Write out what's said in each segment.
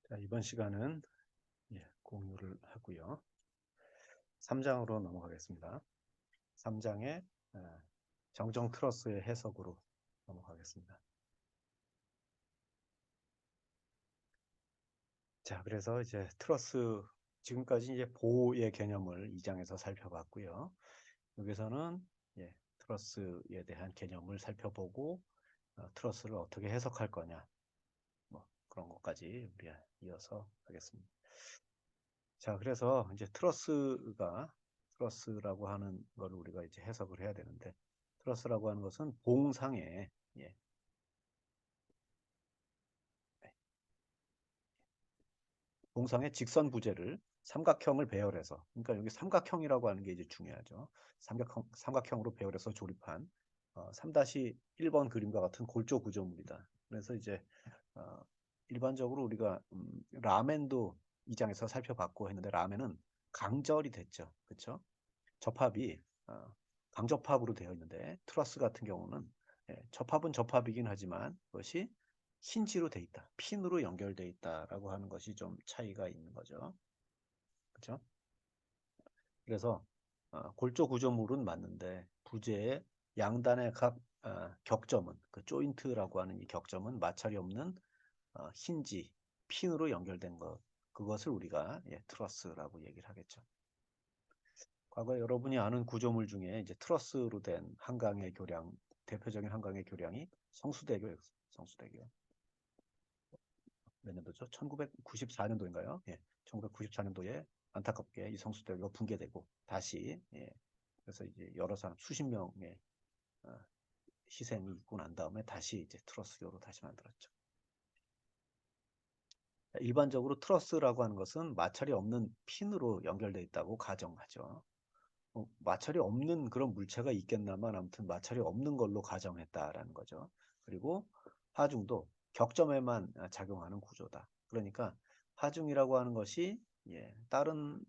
자, 이번 시간은 공유를 하고요. 3장으로 넘어가겠습니다. 3장의 정정 트러스의 해석으로 넘어가겠습니다. 자, 그래서 이제 트러스, 지금까지 이제 보호의 개념을 2장에서 살펴봤고요. 여기서는 트러스에 대한 개념을 살펴보고 트러스를 어떻게 해석할 거냐, 뭐 그런 것까지 우리가 이어서 하겠습니다. 자, 그래서 이제 트러스라고 하는 걸 우리가 이제 해석을 해야 되는데, 트러스라고 하는 것은 봉상에, 예, 봉상의 직선 부재를 삼각형을 배열해서, 그러니까 여기 삼각형이라고 하는 게 이제 중요하죠. 삼각형으로 배열해서 조립한 3-1번 그림과 같은 골조 구조물이다. 그래서 이제 어, 일반적으로 우리가 라멘도 2장에서 살펴봤고 했는데, 라멘은 강절이 됐죠. 그렇죠? 접합이 강접합으로 되어 있는데, 트러스 같은 경우는 접합은 접합이긴 하지만 그것이 힌지로 돼 있다, 핀으로 연결돼 있다라고 하는 것이 좀 차이가 있는 거죠. 그렇죠? 그래서 골조 구조물은 맞는데, 부재의 양단의 각 격점은, 그 조인트라고 하는 이 격점은 마찰이 없는 힌지, 핀으로 연결된 것, 그것을 우리가 트러스라고 얘기를 하겠죠. 과거에 여러분이 아는 구조물 중에 이제 트러스로 된 한강의 교량, 대표적인 한강의 교량이 성수대교였어요. 성수대교. 몇 년도죠? 1994년도인가요? 예. 1994년도에 안타깝게 이 성수대교가 붕괴되고 다시, 그래서 이제 여러 사람 수십 명의 어, 희생이 있고 난 다음에 다시 이제 트러스교로 다시 만들었죠. 일반적으로 트러스라고 하는 것은 마찰이 없는 핀으로 연결되어 있다고 가정하죠. 마찰이 없는 그런 물체가 있겠나만, 아무튼 마찰이 없는 걸로 가정했다라는 거죠. 그리고 하중도 격점에만 작용하는 구조다. 그러니까 하중이라고 하는 것이 다른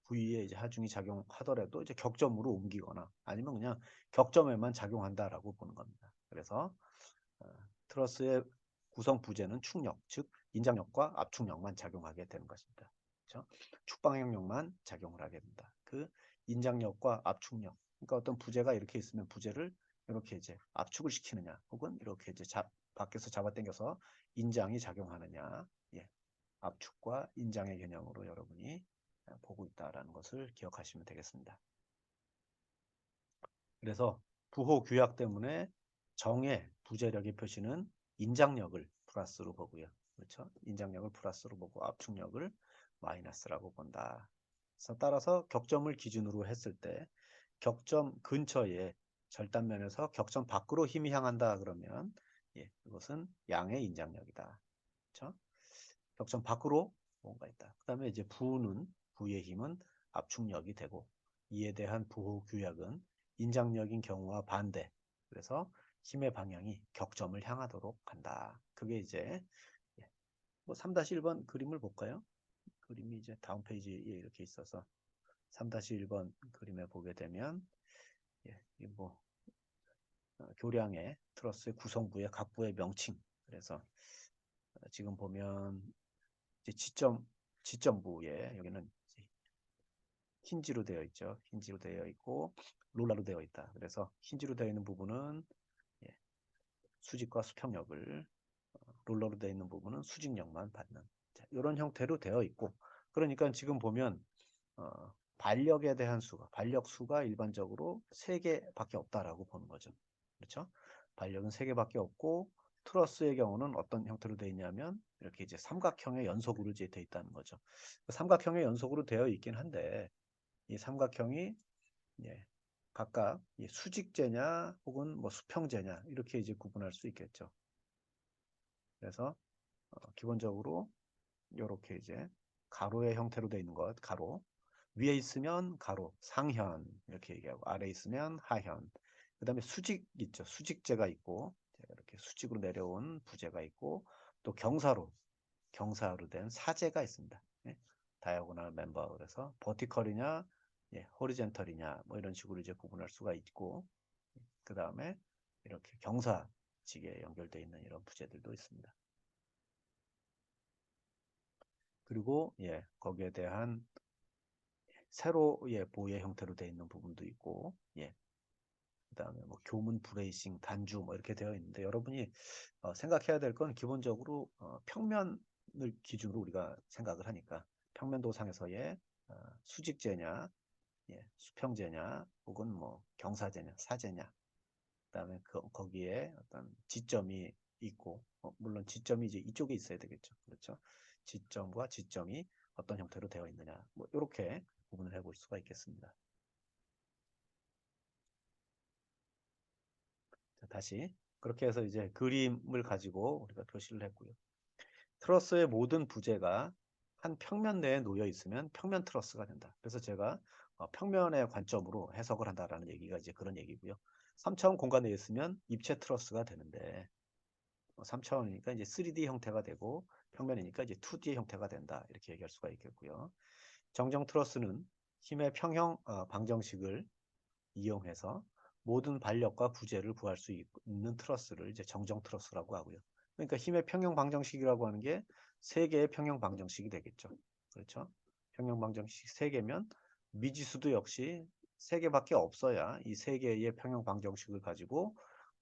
부위에 이제 하중이 작용하더라도 이제 격점으로 옮기거나 아니면 그냥 격점에만 작용한다라고 보는 겁니다. 그래서 어, 트러스의 구성 부재는 축력, 즉 인장력과 압축력만 작용하게 되는 것입니다. 그렇죠? 축방향력만 작용을 하게 된다. 그 인장력과 압축력, 그러니까 어떤 부재가 이렇게 있으면 부재를 이렇게 이제 압축을 시키느냐, 혹은 이렇게 이제 밖에서 잡아당겨서 인장이 작용하느냐, 압축과 인장의 개념으로 여러분이 보고 있다라는 것을 기억하시면 되겠습니다. 그래서 부호 규약 때문에 정의 부재력의 표시는 인장력을 플러스로 보고요. 그렇죠? 인장력을 플러스로 보고 압축력을 마이너스라고 본다. 그래서 따라서 격점을 기준으로 했을 때 격점 근처에 절단면에서 격점 밖으로 힘이 향한다 그러면 그것은 양의 인장력이다. 그렇죠? 격점 밖으로 뭔가 있다. 그 다음에 이제 부의 힘은 압축력이 되고, 이에 대한 부호 규약은 인장력인 경우와 반대. 그래서 힘의 방향이 격점을 향하도록 한다. 그게 이제 뭐 3-1번 그림을 볼까요? 그림이 이제 다음 페이지에 이렇게 있어서 3-1번 그림에 보게 되면 뭐 교량의 트러스의 구성부의 각부의 명칭. 그래서 지금 보면 이제 지점부에 여기는 힌지로 되어 있죠. 힌지로 되어 있고 롤러로 되어 있다. 그래서 힌지로 되어 있는 부분은 수직과 수평력을, 롤러로 되어 있는 부분은 수직력만 받는, 자, 이런 형태로 되어 있고, 그러니까 지금 보면 반력에 대한 수가, 반력 수가 일반적으로 3개밖에 없다라고 보는 거죠. 그렇죠? 반력은 3개밖에 없고, 트러스의 경우는 어떤 형태로 되어 있냐면 이렇게 이제 삼각형의 연속으로 이제 되어 있다는 거죠. 삼각형의 연속으로 되어 있긴 한데, 이 삼각형이 각각 수직재냐 혹은 뭐 수평재냐 이렇게 이제 구분할 수 있겠죠. 그래서 기본적으로 이렇게 이제 가로의 형태로 되어 있는 것, 가로. 위에 있으면 가로, 상현 이렇게 얘기하고, 아래 있으면 하현. 그 다음에 수직 있죠. 수직재가 있고, 이렇게 수직으로 내려온 부재가 있고, 또 경사로 된 사재가 있습니다. 다이아고널 멤버. 그래서 버티컬이냐, 호리젠털이냐, 뭐 이런 식으로 이제 구분할 수가 있고, 그 다음에 이렇게 경사직에 연결되어 있는 이런 부재들도 있습니다. 그리고 예, 거기에 대한 세로의 보의 형태로 되어 있는 부분도 있고, 예, 그다음에 뭐 교문 브레이싱, 단주 뭐 이렇게 되어 있는데 여러분이 생각해야 될 건 기본적으로 평면을 기준으로 우리가 생각을 하니까 평면도상에서의 수직재냐, 예, 수평재냐, 혹은 뭐 경사재냐, 사재냐, 그다음에 거기에 어떤 지점이 있고, 물론 지점이 이제 이쪽에 있어야 되겠죠. 그렇죠? 지점과 지점이 어떤 형태로 되어 있느냐, 뭐 이렇게 구분을 해볼 수가 있겠습니다. 자, 다시 그렇게 해서 이제 그림을 가지고 우리가 표시를 했고요. 트러스의 모든 부재가 한 평면 내에 놓여 있으면 평면 트러스가 된다. 그래서 제가 평면의 관점으로 해석을 한다라는 얘기가 이제 그런 얘기고요. 3차원 공간에 있으면 입체 트러스가 되는데 3차원이니까 이제 3D 형태가 되고 평면이니까 이제 2D 형태가 된다. 이렇게 얘기할 수가 있겠고요. 정정 트러스는 힘의 평형 방정식을 이용해서 모든 반력과 부재를 구할 수 있는 트러스를 이제 정정 트러스라고 하고요. 그러니까 힘의 평형 방정식이라고 하는 게 세 개의 평형 방정식이 되겠죠. 그렇죠? 평형 방정식 세 개면 미지수도 역시 세 개밖에 없어야 이 세 개의 평형 방정식을 가지고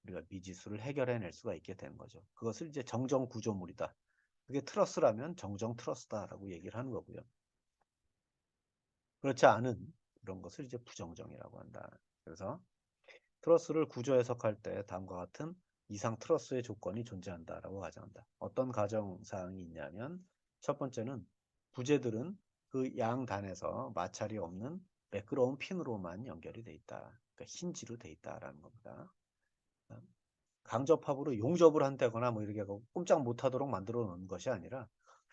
우리가 미지수를 해결해낼 수가 있게 되는 거죠. 그것을 이제 정정 구조물이다. 그게 트러스라면 정정 트러스다라고 얘기를 하는 거고요. 그렇지 않은 그런 것을 이제 부정정이라고 한다. 그래서 트러스를 구조 해석할 때 다음과 같은 이상 트러스의 조건이 존재한다라고 가정한다. 어떤 가정사항이 있냐면 첫 번째는 부재들은 그 양단에서 마찰이 없는 매끄러운 핀으로만 연결이 돼 있다. 그러니까 힌지로 돼 있다라는 겁니다. 강접합으로 용접을 한다거나 뭐 이렇게 하고 꼼짝 못하도록 만들어 놓은 것이 아니라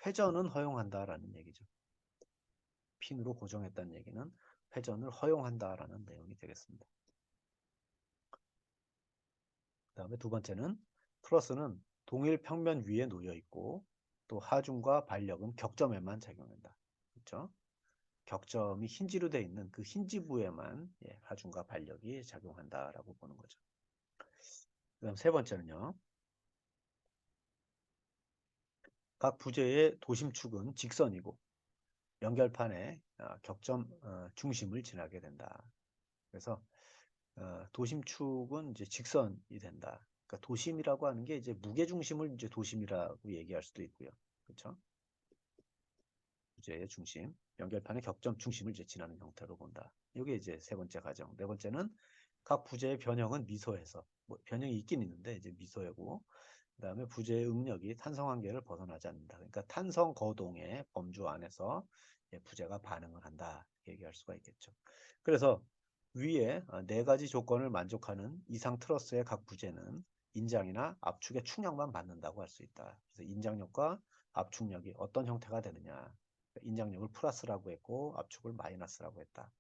회전은 허용한다라는 얘기죠. 핀으로 고정했다는 얘기는 회전을 허용한다라는 내용이 되겠습니다. 그 다음에 두 번째는 트러스는 동일 평면 위에 놓여 있고 또 하중과 반력은 격점에만 작용한다. 그렇죠? 격점이 힌지로 되어 있는 그 힌지부에만 하중과 반력이 작용한다라고 보는 거죠. 그 다음 세 번째는요. 각 부재의 도심축은 직선이고 연결판의 격점 중심을 지나게 된다. 그래서 도심축은 이제 직선이 된다. 그러니까 도심이라고 하는 게 이제 무게 중심을 이제 도심이라고 얘기할 수도 있고요. 그렇죠? 부재의 중심, 연결판의 격점 중심을 이제 지나는 형태로 본다. 이게 이제 세 번째 가정. 네 번째는 각 부재의 변형은 미소에서 뭐 변형이 있긴 있는데 이제 미소이고 그다음에 부재의 응력이 탄성 한계를 벗어나지 않는다. 그러니까 탄성 거동의 범주 안에서 부재가 반응을 한다. 얘기할 수가 있겠죠. 그래서 위에 네 가지 조건을 만족하는 이상 트러스의 각 부재는 인장이나 압축의 충격만 받는다고 할 수 있다. 그래서 인장력과 압축력이 어떤 형태가 되느냐. 인장력을 플러스라고 했고 압축을 마이너스라고 했다.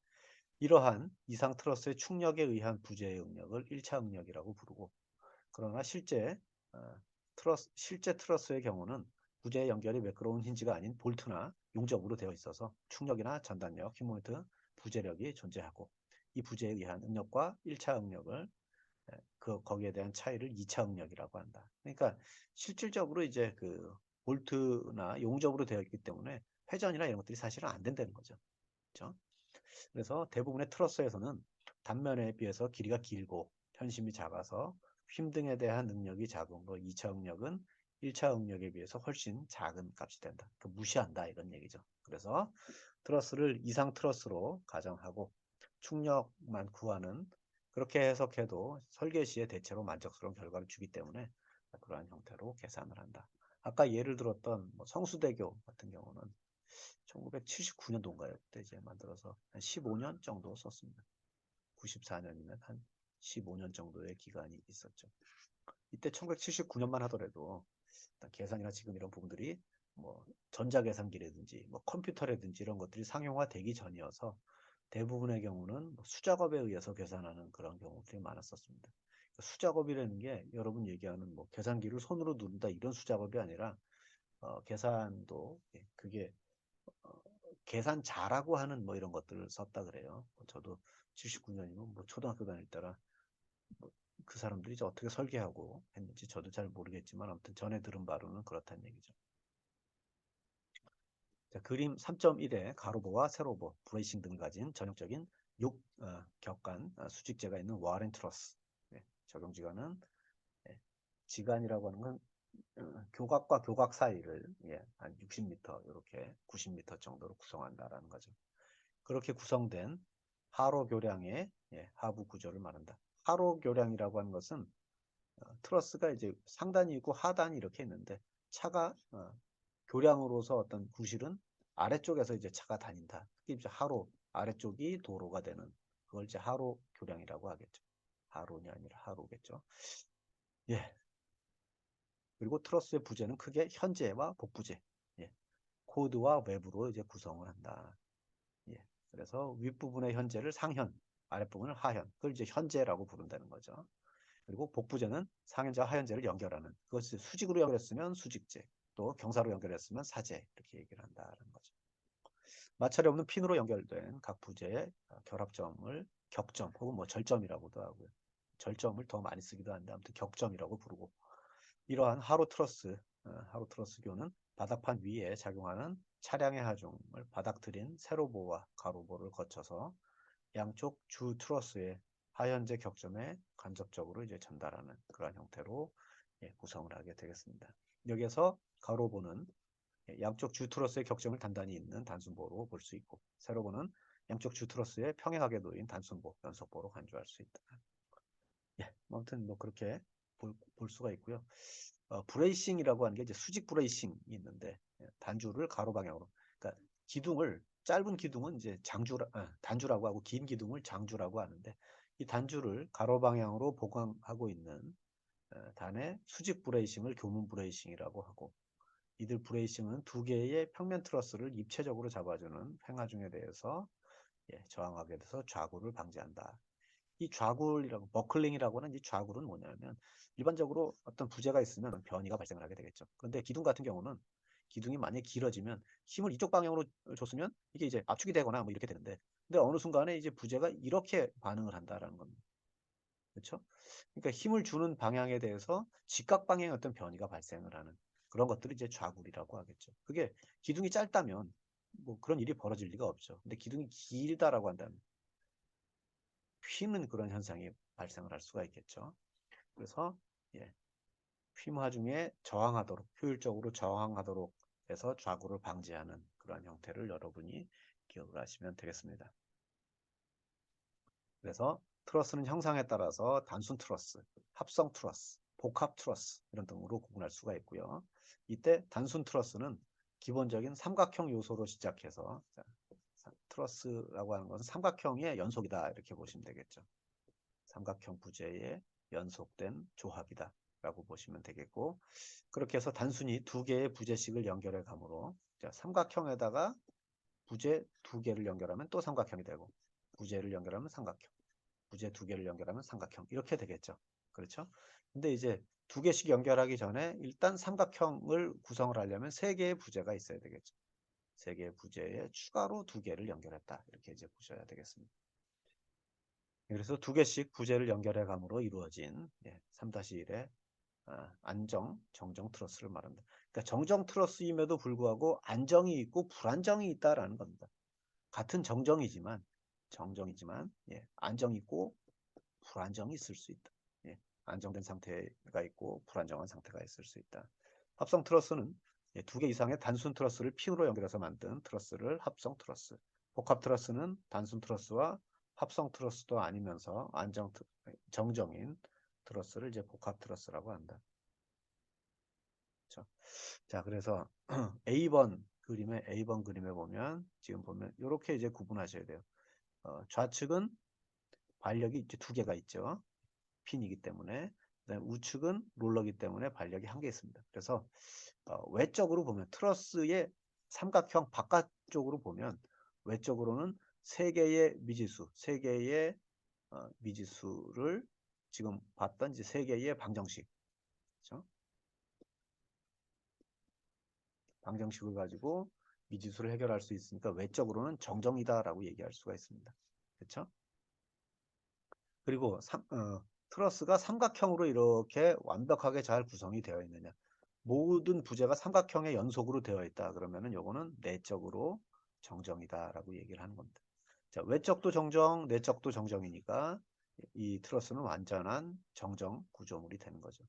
이러한 이상 트러스의 충력에 의한 부재의 응력을 1차 응력이라고 부르고 그러나 어, 실제 트러스의 경우는 부재 연결이 매끄러운 힌지가 아닌 볼트나 용접으로 되어 있어서 충력이나 전단력, 힘모멘트, 부재력이 존재하고 이 부재에 의한 응력과 1차 응력을 거기에 대한 차이를 2차 응력이라고 한다. 그러니까 실질적으로 이제 그 볼트나 용접으로 되어 있기 때문에 회전이나 이런 것들이 사실은 안 된다는 거죠. 그렇죠? 그래서 대부분의 트러스에서는 단면에 비해서 길이가 길고 편심이 작아서 힘 등에 대한 능력이 작은 거 2차 응력은 1차 응력에 비해서 훨씬 작은 값이 된다. 그 무시한다 이런 얘기죠. 그래서 트러스를 이상 트러스로 가정하고 충력만 구하는 그렇게 해석해도 설계 시에 대체로 만족스러운 결과를 주기 때문에 그러한 형태로 계산을 한다. 아까 예를 들었던 뭐 성수대교 같은 경우는 1979년도인가요? 그때 이제 만들어서 한 15년 정도 썼습니다. 94년이면 한 15년 정도의 기간이 있었죠. 이때 1979년만 하더라도 계산이나 지금 이런 부분들이 뭐 전자계산기라든지 뭐 컴퓨터라든지 이런 것들이 상용화되기 전이어서 대부분의 경우는 뭐 수작업에 의해서 계산하는 그런 경우들이 많았었습니다. 수작업이라는 게 여러분 얘기하는 뭐 계산기를 손으로 누른다 이런 수작업이 아니라 계산도 그게 어, 계산 잘하고 하는 뭐 이런 것들을 썼다 그래요. 저도 79년이면 뭐 초등학교 다닐 때라 뭐그 사람들이 이제 어떻게 설계하고 했는지 저도 잘 모르겠지만 아무튼 전에 들은 바로는 그렇다는 얘기죠. 자, 그림 3.1에 가로보와 세로보, 브레이싱 등을 가진 전형적인 격간 수직재가 있는 와렌 트러스. 네, 적용지간은 지간이라고 하는 건 교각과 교각 사이를 한 60m, 이렇게 90m 정도로 구성한다라는 거죠. 그렇게 구성된 하로교량의 하부 구조를 말한다. 하로교량이라고 하는 것은 트러스가 이제 상단이 있고 하단이 이렇게 있는데 차가 교량으로서 어떤 구실은 아래쪽에서 이제 차가 다닌다. 특히 이제 하로 아래쪽이 도로가 되는 그걸 이제 하로 교량이라고 하겠죠. 하로이 아니라 하로겠죠. 예. 그리고 트러스의 부재는 크게 현재와 복부재, 코드와 외부로 이제 구성을 한다. 예. 그래서 윗부분의 현재를 상현, 아랫부분을 하현, 그걸 이제 현재라고 부른다는 거죠. 그리고 복부재는 상현재와 하현재를 연결하는, 그것을 수직으로 연결했으면 수직재, 또 경사로 연결했으면 사재, 이렇게 얘기를 한다는 거죠. 마찰이 없는 핀으로 연결된 각 부재의 결합점을 격점 혹은 뭐 절점이라고도 하고요. 절점을 더 많이 쓰기도 하는데 아무튼 격점이라고 부르고, 이러한 하로 트러스교는 바닥판 위에 작용하는 차량의 하중을 바닥트린 세로보와 가로보를 거쳐서 양쪽 주 트러스의 하현재 격점에 간접적으로 이제 전달하는 그런 형태로 구성을 하게 되겠습니다. 여기에서 가로보는 양쪽 주 트러스의 격점을 단단히 잇는 단순보로 볼 수 있고, 세로보는 양쪽 주 트러스에 평행하게 놓인 단순보, 연속보로 간주할 수 있다. 아무튼 뭐 그렇게 볼 수가 있고요. 브레이싱이라고 하는 게 이제 수직 브레이싱이 있는데 단주를 가로 방향으로, 그러니까 기둥을, 짧은 기둥은 이제 단주라고 하고 긴 기둥을 장주라고 하는데, 이 단주를 가로 방향으로 보강하고 있는 단의 수직 브레이싱을 교문 브레이싱이라고 하고, 이들 브레이싱은 두 개의 평면 트러스를 입체적으로 잡아주는 횡하중에 대해서 저항하게 돼서 좌구를 방지한다. 이 좌굴이라고, 버클링이라고 하는 이 좌굴은 뭐냐면, 일반적으로 어떤 부재가 있으면 변이가 발생을 하게 되겠죠. 그런데 기둥 같은 경우는 기둥이 만약에 길어지면 힘을 이쪽 방향으로 줬으면 이게 이제 압축이 되거나 뭐 이렇게 되는데, 근데 어느 순간에 이제 부재가 이렇게 반응을 한다라는 겁니다. 그렇죠? 그러니까 힘을 주는 방향에 대해서 직각 방향의 어떤 변이가 발생을 하는 그런 것들이 이제 좌굴이라고 하겠죠. 그게 기둥이 짧다면 뭐 그런 일이 벌어질 리가 없죠. 근데 기둥이 길다라고 한다면 휘는 그런 현상이 발생을 할 수가 있겠죠. 그래서 휘마 중에 저항하도록, 효율적으로 저항하도록 해서 좌구를 방지하는 그런 형태를 여러분이 기억을 하시면 되겠습니다. 그래서 트러스는 형상에 따라서 단순 트러스, 합성 트러스, 복합 트러스 이런 등으로 구분할 수가 있고요. 이때 단순 트러스는 기본적인 삼각형 요소로 시작해서, 트러스라고 하는 것은 삼각형의 연속이다 이렇게 보시면 되겠죠. 삼각형 부재의 연속된 조합이다 라고 보시면 되겠고, 그렇게 해서 단순히 두 개의 부재식을 연결해 가므로, 삼각형에다가 부재 두 개를 연결하면 또 삼각형이 되고, 부재를 연결하면 삼각형, 부재 두 개를 연결하면 삼각형, 이렇게 되겠죠. 그렇죠? 근데 이제 두 개씩 연결하기 전에 일단 삼각형을 구성을 하려면 세 개의 부재가 있어야 되겠죠. 세 개의 부재에 추가로 두 개를 연결했다 이렇게 이제 보셔야 되겠습니다. 그래서 두 개씩 부재를 연결해 감으로 이루어진 3-1의 안정, 정정 트러스를 말합니다. 그러니까 정정 트러스임에도 불구하고 안정이 있고 불안정이 있다라는 겁니다. 같은 정정이지만 안정이 있고 불안정이 있을 수 있다. 안정된 상태가 있고 불안정한 상태가 있을 수 있다. 합성 트러스는 두 개 이상의 단순 트러스를 핀으로 연결해서 만든 트러스를 합성 트러스. 복합 트러스는 단순 트러스와 합성 트러스도 아니면서 정정인 트러스를 이제 복합 트러스라고 한다. 그렇죠? 자, 그래서 A번 그림에 보면 지금 보면 이렇게 이제 구분하셔야 돼요. 좌측은 반력이 이제 두 개가 있죠. 핀이기 때문에. 그다음에 우측은 롤러기 때문에 반력이 한 개 있습니다. 그래서 외적으로 보면 트러스의 삼각형 바깥쪽으로 보면 외적으로는 세 개의 미지수를 지금 봤던 이제 세 개의 방정식, 그렇죠? 방정식을 가지고 미지수를 해결할 수 있으니까 외적으로는 정정이다라고 얘기할 수가 있습니다. 그렇죠? 그리고 트러스가 삼각형으로 이렇게 완벽하게 잘 구성이 되어 있느냐. 모든 부재가 삼각형의 연속으로 되어 있다. 그러면은 요거는 내적으로 정정이다라고 얘기를 하는 겁니다. 자, 외적도 정정, 내적도 정정이니까 이 트러스는 완전한 정정 구조물이 되는 거죠.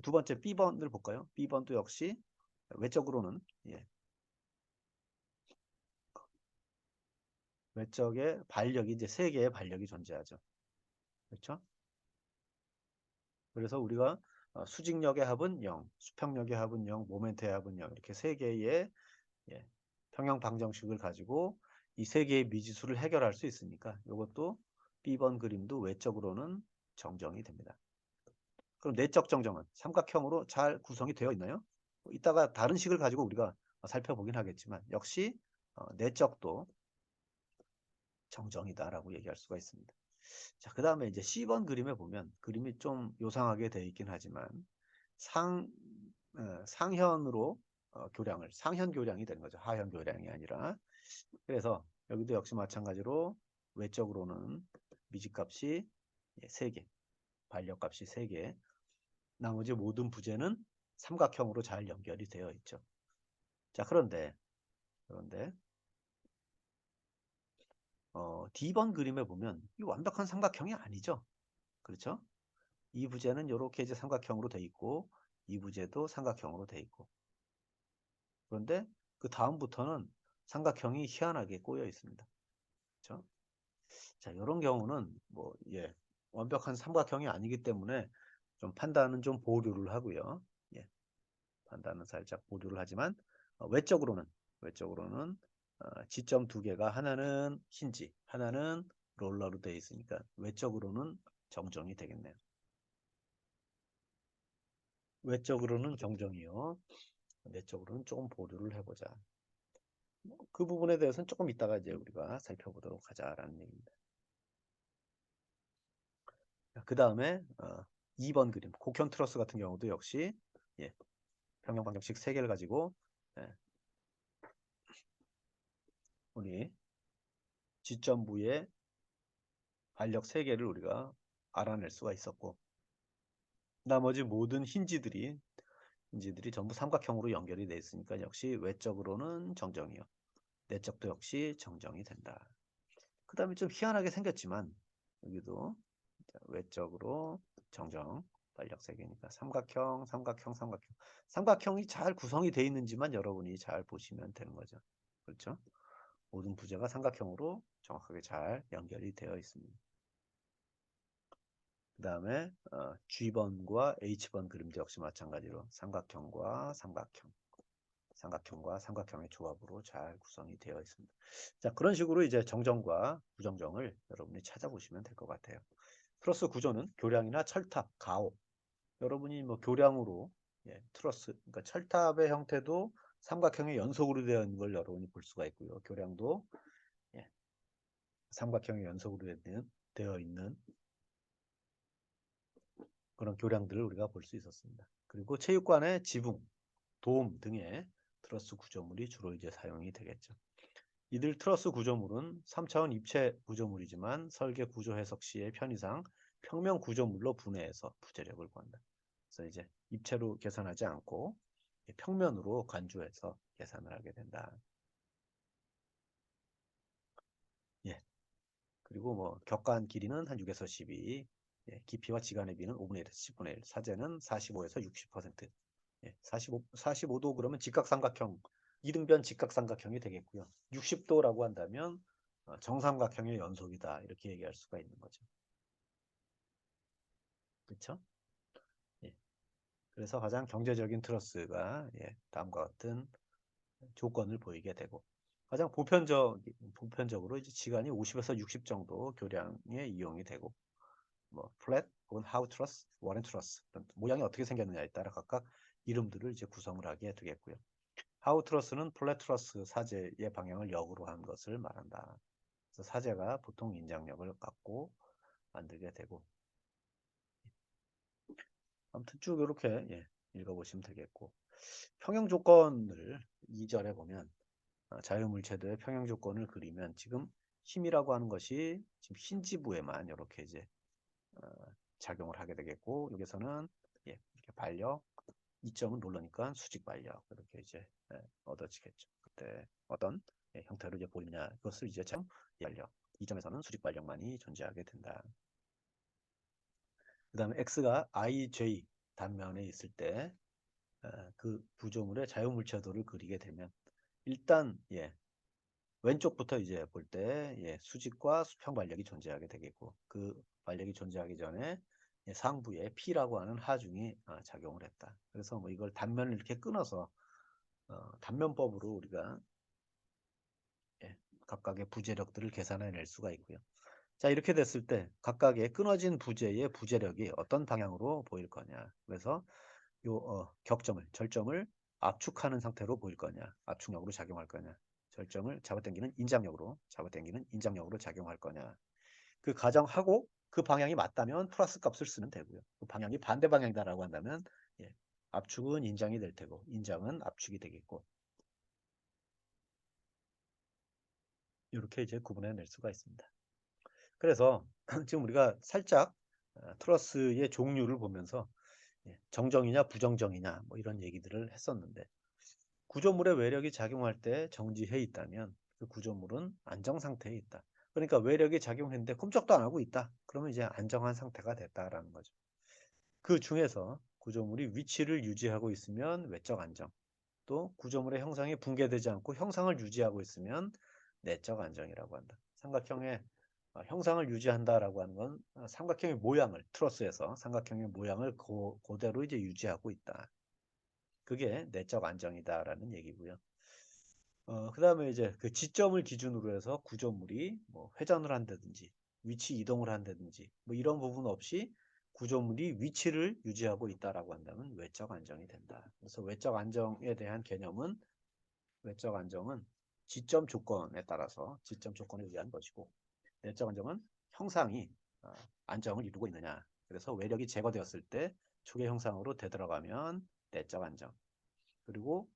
두 번째 B번을 볼까요? B번도 역시 외적으로는 외적의 반력이 이제 세 개의 반력이 존재하죠. 그렇죠? 그래서 우리가 수직력의 합은 0, 수평력의 합은 0, 모멘트의 합은 0 이렇게 세 개의 평형 방정식을 가지고 이 세 개의 미지수를 해결할 수 있으니까 이것도 B번 그림도 외적으로는 정정이 됩니다. 그럼 내적 정정은 삼각형으로 잘 구성이 되어 있나요? 이따가 다른 식을 가지고 우리가 살펴보긴 하겠지만 역시 내적도 정정이다라고 얘기할 수가 있습니다. 자, 그 다음에 이제 C번 그림에 보면 그림이 좀 요상하게 되어 있긴 하지만 상현으로 교량을 상현 교량이 되는 거죠. 하현 교량이 아니라. 그래서 여기도 역시 마찬가지로 외적으로는 미지값이 3개, 반력값이 3개, 나머지 모든 부재는 삼각형으로 잘 연결이 되어 있죠. 자, 그런데 D번 그림에 보면 이 완벽한 삼각형이 아니죠. 그렇죠? 이 부재는 이렇게 이제 삼각형으로 돼 있고 이 부재도 삼각형으로 돼 있고 그런데 그 다음부터는 삼각형이 희한하게 꼬여 있습니다. 그렇죠? 자, 이런 경우는 완벽한 삼각형이 아니기 때문에 좀 판단은 좀 보류를 하고요. 판단은 살짝 보류를 하지만 외적으로는 지점 두 개가 하나는 힌지, 하나는 롤러로 되어 있으니까 외적으로는 정정이 되겠네요. 외적으로는 정정이요. 내적으로는 조금 보류를 해보자. 그 부분에 대해서는 조금 이따가 이제 우리가 살펴보도록 하자라는 얘기입니다. 그 다음에 2번 그림 곡현 트러스 같은 경우도 역시 평형 방정식 3개를 가지고 우리 지점부의 반력 3개를 우리가 알아낼 수가 있었고 나머지 모든 힌지들이 전부 삼각형으로 연결이 되어 있으니까 역시 외적으로는 정정이요. 내적도 역시 정정이 된다. 그 다음에 좀 희한하게 생겼지만 여기도 외적으로 정정 반력 3개니까 삼각형이 잘 구성이 되어 있는지만 여러분이 잘 보시면 되는 거죠. 그렇죠? 모든 부재가 삼각형으로 정확하게 잘 연결이 되어 있습니다. 그 다음에 G번과 H번 그림도 역시 마찬가지로 삼각형과 삼각형의 조합으로 잘 구성이 되어 있습니다. 자, 그런 식으로 이제 정정과 부정정을 여러분이 찾아보시면 될 것 같아요. 트러스 구조는 교량이나 철탑, 가오. 여러분이 뭐 교량으로 트러스, 그러니까 철탑의 형태도 삼각형의 연속으로 되어 있는 걸 여러분이 볼 수가 있고요. 교량도 삼각형의 연속으로 되어 있는 그런 교량들을 우리가 볼 수 있었습니다. 그리고 체육관의 지붕, 돔 등의 트러스 구조물이 주로 이제 사용이 되겠죠. 이들 트러스 구조물은 3차원 입체 구조물이지만 설계 구조 해석 시의 편의상 평면 구조물로 분해해서 부재력을 구한다. 그래서 이제 입체로 계산하지 않고 평면으로 간주해서 계산을 하게 된다. 예. 그리고 뭐 격간 길이는 한 6에서 12, 깊이와 지간의 비는 5분의 1에서 10분의 1, 사제는 45에서 60%. 45도 그러면 직각삼각형, 이등변 직각삼각형이 되겠고요. 60도라고 한다면 정삼각형의 연속이다. 이렇게 얘기할 수가 있는 거죠. 그렇죠? 예. 그래서 가장 경제적인 트러스가 다음과 같은 조건을 보이게 되고 가장 보편적으로 이제 지간이 50에서 60 정도 교량에 이용이 되고 뭐 플랫 혹은 하우 트러스, 워렌 트러스 모양이 어떻게 생겼느냐에 따라 각각 이름들을 이제 구성을 하게 되겠고요. 하우 트러스는 플랫 트러스 사제의 방향을 역으로 한 것을 말한다. 그래서 사제가 보통 인장력을 갖고 만들게 되고 아무튼 쭉 이렇게 읽어보시면 되겠고 평형 조건을 2절에 보면 자유물체도의 평형 조건을 그리면 지금 힘이라고 하는 것이 지금 힌지부에만 이렇게 이제 작용을 하게 되겠고 여기서는 이렇게 반력, 이점은 롤러니까 수직 반력 이렇게 이제 얻어지겠죠. 그때 어떤 형태로 이제 보이느냐 그것을 이제 참 반력. 이 점에서는 수직 반력만이 존재하게 된다. 그 다음에 x가 ij 단면에 있을 때 그 구조물의 자유물체도를 그리게 되면 일단 왼쪽부터 이제 볼 때 수직과 수평 반력이 존재하게 되겠고 그 반력이 존재하기 전에 상부에 P라고 하는 하중이 작용을 했다. 그래서 뭐 이걸 단면을 이렇게 끊어서 단면법으로 우리가 각각의 부재력들을 계산해낼 수가 있고요. 자, 이렇게 됐을 때 각각의 끊어진 부재의 부재력이 어떤 방향으로 보일 거냐. 그래서 요 격점을, 절점을 압축하는 상태로 보일 거냐. 압축력으로 작용할 거냐. 절점을 잡아당기는 인장력으로 작용할 거냐. 그 가정하고 그 방향이 맞다면 플러스 값을 쓰면 되고요. 그 방향이 반대 방향이다라고 한다면 압축은 인장이 될 테고 인장은 압축이 되겠고 이렇게 이제 구분해낼 수가 있습니다. 그래서 지금 우리가 살짝 트러스의 종류를 보면서 정정이냐 부정정이냐 뭐 이런 얘기들을 했었는데 구조물의 외력이 작용할 때 정지해 있다면 그 구조물은 안정 상태에 있다. 그러니까 외력이 작용했는데 꼼짝도 안 하고 있다. 그러면 이제 안정한 상태가 됐다라는 거죠. 그 중에서 구조물이 위치를 유지하고 있으면 외적 안정, 또 구조물의 형상이 붕괴되지 않고 형상을 유지하고 있으면 내적 안정이라고 한다. 삼각형의 형상을 유지한다라고 하는 건 삼각형의 모양을 트러스에서 삼각형의 모양을 그대로 이제 유지하고 있다. 그게 내적 안정이다라는 얘기고요. 그 다음에 이제 그 지점을 기준으로 해서 구조물이 뭐 회전을 한다든지 위치 이동을 한다든지 뭐 이런 부분 없이 구조물이 위치를 유지하고 있다라고 한다면 외적 안정이 된다. 그래서 외적 안정에 대한 개념은 외적 안정은 지점 조건에 따라서 지점 조건에 의한 것이고 내적 안정은 형상이 안정을 이루고 있느냐. 그래서 외력이 제거되었을 때 초계 형상으로 되돌아가면 내적 안정. 그리고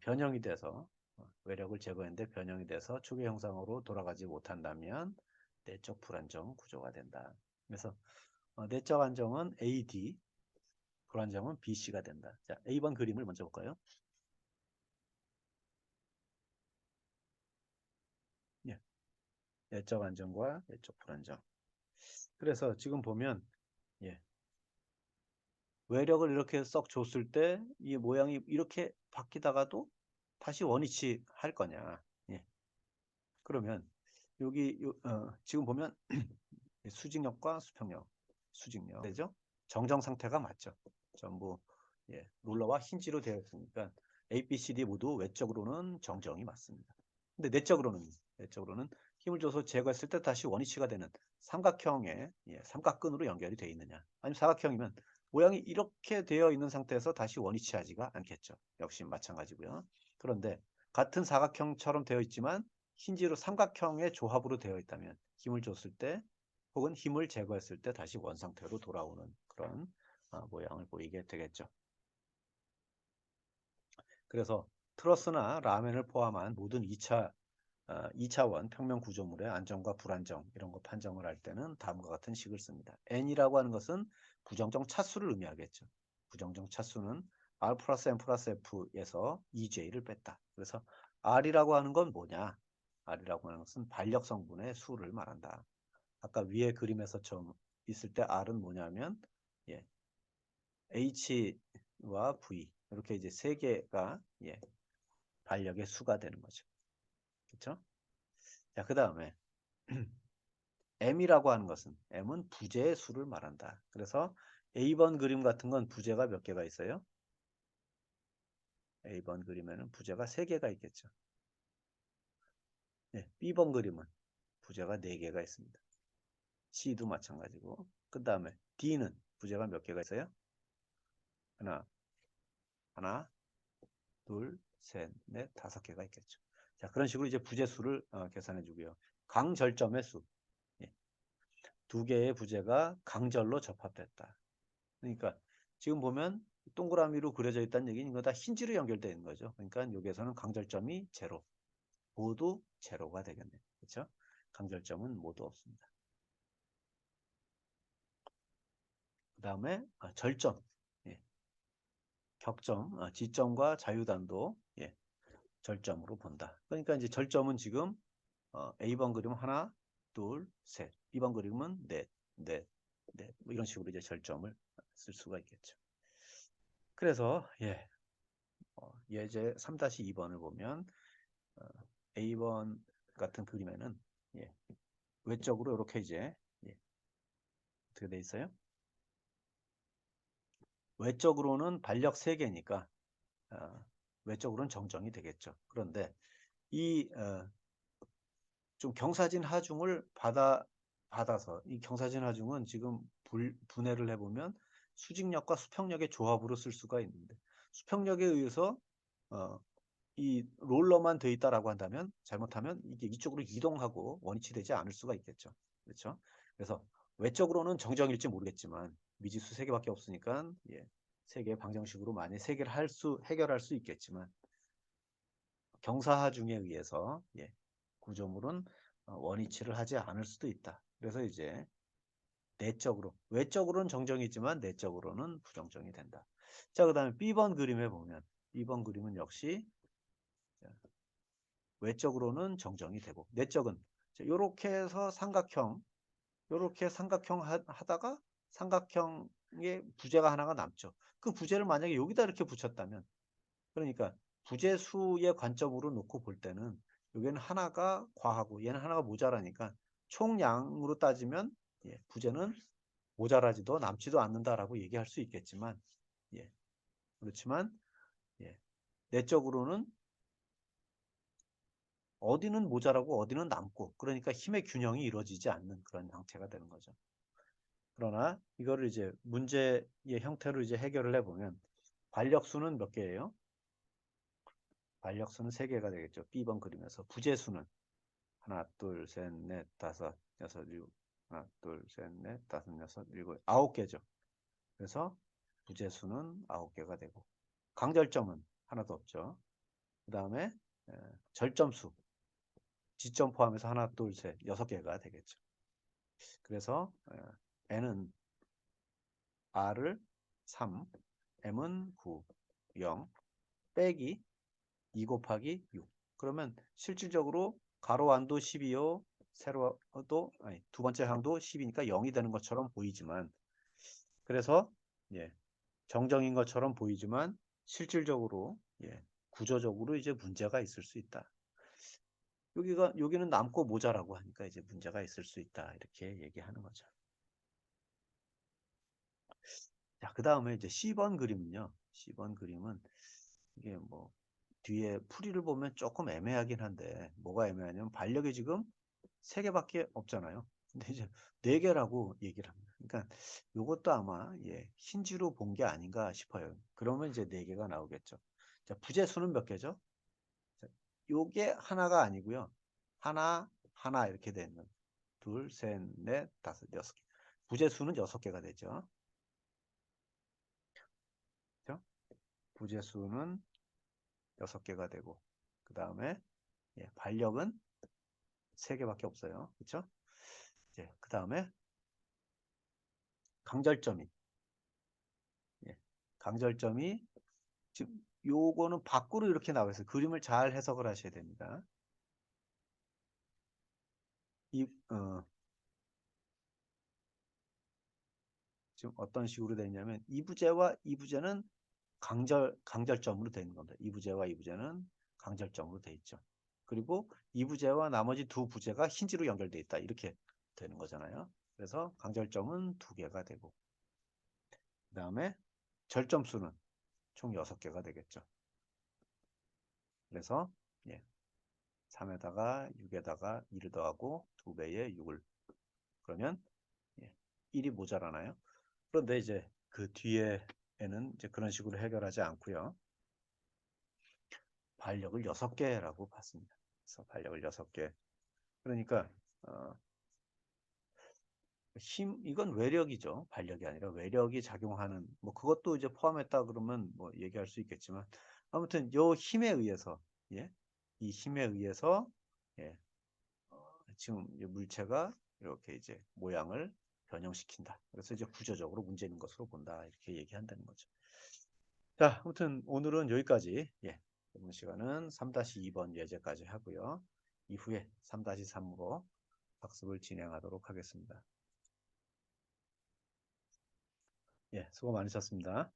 변형이 돼서 외력을 제거했는데 변형이 돼서 초계 형상으로 돌아가지 못한다면 내적 불안정 구조가 된다. 그래서 내적 안정은 AD, 불안정은 BC가 된다. 자, A번 그림을 먼저 볼까요? 예, 내적 안정과 내적 불안정. 그래서 지금 보면 예, 외력을 이렇게 썩 줬을 때 이 모양이 이렇게 바뀌다가도 다시 원위치 할 거냐. 예. 그러면 여기 지금 보면 수직력과 수평력, 수직력 되죠? 정정 상태가 맞죠? 전부 롤러와 힌지로 되어 있으니까 A, B, C, D 모두 외적으로는 정정이 맞습니다. 근데 내적으로는 힘을 줘서 제거했을 때 다시 원위치가 되는 삼각형의 삼각근으로 연결이 되어 있느냐? 아니면 사각형이면 모양이 이렇게 되어 있는 상태에서 다시 원위치하지가 않겠죠. 역시 마찬가지고요. 그런데 같은 사각형처럼 되어 있지만 힌지로 삼각형의 조합으로 되어 있다면 힘을 줬을 때 혹은 힘을 제거했을 때 다시 원상태로 돌아오는 그런 모양을 보이게 되겠죠. 그래서 트러스나 라멘을 포함한 모든 2차원 평면 구조물의 안정과 불안정 이런 거 판정을 할 때는 다음과 같은 식을 씁니다. n이라고 하는 것은 부정정 차수를 의미하겠죠. 부정정 차수는 r 플러스 n 플러스 f에서 2j를 뺐다. 그래서 r이라고 하는 건 뭐냐? r이라고 하는 것은 반력 성분의 수를 말한다. 아까 위에 그림에서 좀 있을 때 R은 뭐냐면 H와 V 이렇게 이제 세 개가 반력의 수가 되는 거죠. 그렇죠? 자, 그다음에 M이라고 하는 것은 M은 부재의 수를 말한다. 그래서 A번 그림 같은 건 부재가 몇 개가 있어요? A번 그림에는 부재가 3개가 있겠죠. B번 그림은 부재가 4개가 있습니다. C도 마찬가지고. 그 다음에 D는 부재가 몇 개가 있어요? 하나, 둘, 셋, 넷, 5개가 있겠죠. 자, 그런 식으로 이제 부재수를 계산해 주고요. 강절점의 수. 2개의 부재가 강절로 접합됐다. 그러니까 지금 보면 동그라미로 그려져 있다는 얘기는 이거 다 힌지로 연결되어 있는 거죠. 그러니까 여기에서는 강절점이 제로. 모두 제로가 되겠네요. 그렇죠? 강절점은 모두 없습니다. 그 다음에 절점. 지점과 자유단도 예, 절점으로 본다. 그러니까 이제 절점은 지금 A번 그림은 하나, 둘, 셋. B번 그림은 넷, 넷, 넷. 뭐 이런 식으로 이제 절점을 쓸 수가 있겠죠. 그래서 예제 3-2번을 보면 어, A번 같은 그림에는 예, 외적으로 이렇게 이제 어떻게 돼 있어요? 외적으로는 반력 3개니까 외적으로는 정정이 되겠죠. 그런데 이 좀 경사진 하중을 받아서 이 경사진 하중은 지금 분해를 해보면 수직력과 수평력의 조합으로 쓸 수가 있는데 수평력에 의해서 어, 이 롤러만 돼 있다라고 한다면 잘못하면 이게 이쪽으로 이동하고 원위치 되지 않을 수가 있겠죠. 그렇죠? 그래서 외적으로는 정정일지 모르겠지만 미지수 3개밖에 없으니까 3개 방정식으로 만약 3개를 해결할 수 있겠지만 경사하중에 의해서 구조물은 원위치를 하지 않을 수도 있다. 그래서 이제 내적으로 외적으로는 정정이지만 내적으로는 부정정이 된다. 자, 그다음에 B번 그림에 보면 B번 그림은 역시 외적으로는 정정이 되고 내적은 이렇게 해서 이렇게 삼각형 하다가 삼각형의 부재가 하나가 남죠. 그 부재를 만약에 여기다 이렇게 붙였다면 그러니까 부재수의 관점으로 놓고 볼 때는 여기는 하나가 과하고 얘는 하나가 모자라니까 총량으로 따지면 부재는 모자라지도 남지도 않는다라고 얘기할 수 있겠지만 그렇지만 내적으로는 어디는 모자라고 어디는 남고 그러니까 힘의 균형이 이루어지지 않는 그런 형태가 되는 거죠. 그러나 이거를 이제 문제의 형태로 이제 해결을 해보면 반력수는 몇 개예요? 반력수는 3개가 되겠죠. B번 그림에서 부재수는 하나, 둘, 셋, 넷, 다섯, 여섯, 일곱. 하나, 둘, 셋, 넷, 다섯, 여섯, 일곱, 9개죠. 그래서 부재수는 9개가 되고 강절점은 하나도 없죠. 그 다음에 절점수, 지점 포함해서 하나, 둘, 셋, 6개가 되겠죠. 그래서 N은 R을 3, M은 9, 0, 빼기 2 곱하기 6. 그러면 실질적으로 가로 안도 12요. 세로도 아니 두 번째 항도 10이니까 0이 되는 것처럼 보이지만 그래서 정정인 것처럼 보이지만 실질적으로 구조적으로 이제 문제가 있을 수 있다. 여기는 남고 모자라고 하니까 이제 문제가 있을 수 있다. 이렇게 얘기하는 거죠. 자, 그다음에 이제 C번 그림은요. C번 그림은 이게 뭐 뒤에 풀이를 보면 조금 애매하긴 한데 뭐가 애매하냐면 반력이 지금 3개밖에 없잖아요. 근데 이제 4개라고 얘기를 합니다. 그러니까 이것도 아마 힌지로 본 게 아닌가 싶어요. 그러면 이제 4개가 나오겠죠. 자, 부재수는 몇 개죠? 자, 요게 하나가 아니고요. 하나 이렇게 되는 둘, 셋, 넷, 다섯, 6개. 부재수는 6개가 되죠. 그렇죠? 부재수는 6개가 되고 그 다음에 반력은 3개밖에 없어요. 그렇죠? 그 다음에 강절점이 강절점이 지금 요거는 밖으로 이렇게 나와 있어요. 그림을 잘 해석을 하셔야 됩니다. 이, 지금 어떤 식으로 되어 있냐면 이부제와 이부제는 강절점으로 되어 있는 겁니다. 이부제와 이부제는 강절점으로 되어 있죠. 그리고 이부제와 나머지 두 부제가 힌지로 연결되어 있다. 이렇게 되는 거잖아요. 그래서 강절점은 2개가 되고 그 다음에 절점수는 총 6개가 되겠죠. 그래서 3에다가 6에다가 1을 더하고 2배의 6을 그러면 1이 모자라나요? 그런데 이제 그 뒤에는 이제 그런 식으로 해결하지 않고요. 반력을 6개라고 봤습니다. 그래서 반력을 6개. 그러니까 이건 외력이죠. 반력이 아니라 외력이 작용하는 뭐 그것도 이제 포함했다 그러면 뭐 얘기할 수 있겠지만 아무튼 요 힘에 의해서 이 힘에 의해서 예, 지금 물체가 이렇게 이제 모양을 변형시킨다. 그래서 이제 구조적으로 문제 있는 것으로 본다. 이렇게 얘기한다는 거죠. 자, 아무튼 오늘은 여기까지. 예. 이번 시간은 3-2번 예제까지 하고요. 이후에 3-3으로 학습을 진행하도록 하겠습니다. 예, 수고 많으셨습니다.